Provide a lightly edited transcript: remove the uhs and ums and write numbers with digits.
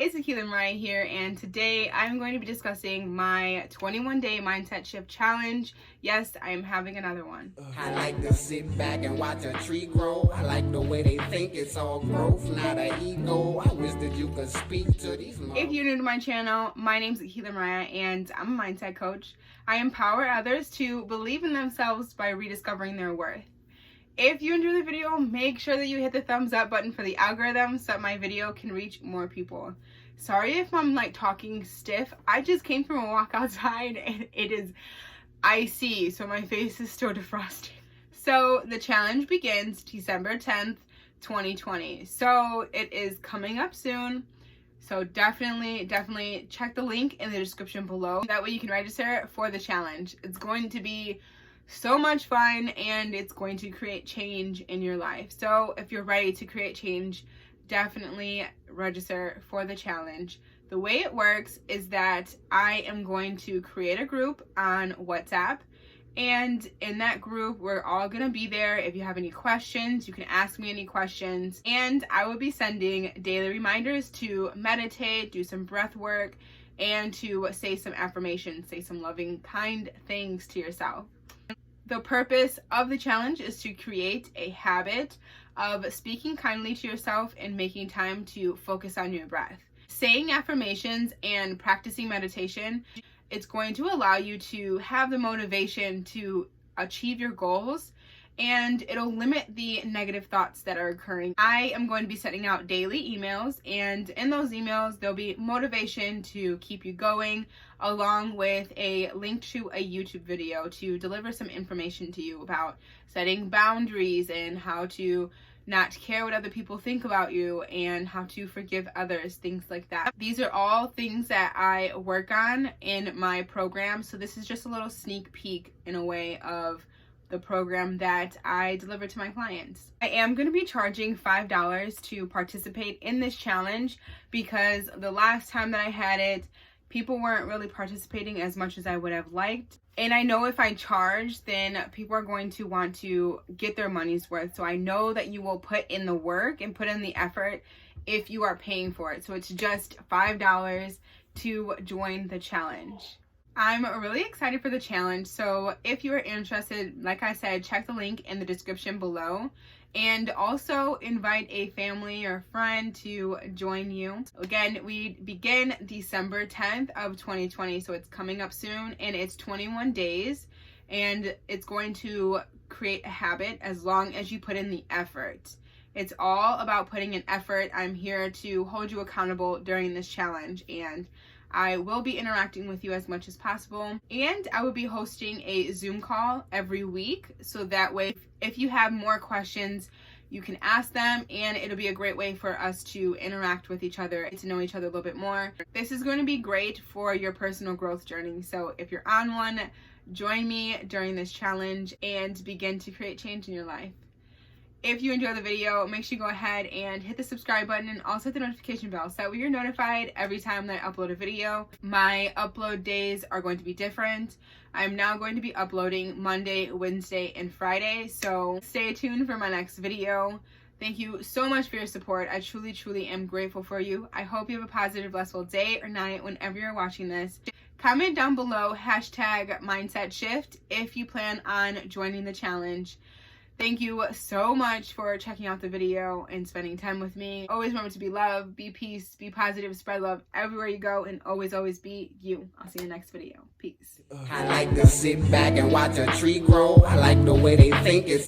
it's Aquila Mariyah here, and today I'm going to be discussing my 21-day mindset shift challenge. Yes, I am having another one. I like to sit back and watch a tree grow. I like the way they think it's all growth, not an ego. I wish that you could speak to these. If you're new to my channel, my name is Aquila Mariyah, and I'm a mindset coach. I empower others to believe in themselves by rediscovering their worth. If you enjoy the video, make sure that you hit the thumbs up button for the algorithm so that my video can reach more people. Sorry if I'm like talking stiff. I just came from a walk outside and it is icy, so my face is still defrosting. So the challenge begins December 10th, 2020. So it is coming up soon. So definitely check the link in the description below. That way you can register for the challenge. It's going to be so much fun and it's going to create change in your life. So if you're ready to create change, definitely register for the challenge. The way it works is that I am going to create a group on WhatsApp, and in that group we're all gonna be there. If you have any questions, you can ask me any questions, and I will be sending daily reminders to meditate, do some breath work, and to say some affirmations, say some loving, kind things to yourself. The purpose of the challenge is to create a habit of speaking kindly to yourself and making time to focus on your breath. Saying affirmations and practicing meditation, it's going to allow you to have the motivation to achieve your goals, and it'll limit the negative thoughts that are occurring. I am going to be sending out daily emails, and in those emails there'll be motivation to keep you going, along with a link to a YouTube video to deliver some information to you about setting boundaries and how to not care what other people think about you and how to forgive others, things like that. These are all things that I work on in my program, so this is just a little sneak peek in a way of the program that I deliver to my clients. I am going to be charging $5 to participate in this challenge because the last time that I had it, people weren't really participating as much as I would have liked. And I know if I charge, then people are going to want to get their money's worth. So I know that you will put in the work and put in the effort if you are paying for it. So it's just $5 to join the challenge. I'm really excited for the challenge, so if you are interested, like I said, check the link in the description below, and also invite a family or friend to join you. Again, we begin December 10th of 2020, so it's coming up soon, and it's 21 days, and it's going to create a habit as long as you put in the effort. It's all about putting in effort. I'm here to hold you accountable during this challenge, and I will be interacting with you as much as possible, and I will be hosting a Zoom call every week, so that way if you have more questions you can ask them, and it'll be a great way for us to interact with each other, to know each other a little bit more. This is going to be great for your personal growth journey, so if you're on one, join me during this challenge and begin to create change in your life. If you enjoyed the video, make sure you go ahead and hit the subscribe button and also hit the notification bell so that way you're notified every time that I upload a video. My upload days are going to be different. I'm now going to be uploading Monday, Wednesday, and Friday, so stay tuned for my next video. Thank you so much for your support. I truly am grateful for you. I hope you have a positive, blissful day or night whenever you're watching this. Comment down below #MindsetShift if you plan on joining the challenge. Thank you so much for checking out the video and spending time with me. Always remember to be love, be peace, be positive, spread love everywhere you go, and always be you. I'll see you in the next video. Peace. I like to sit back and watch a tree grow. I like the way they think it's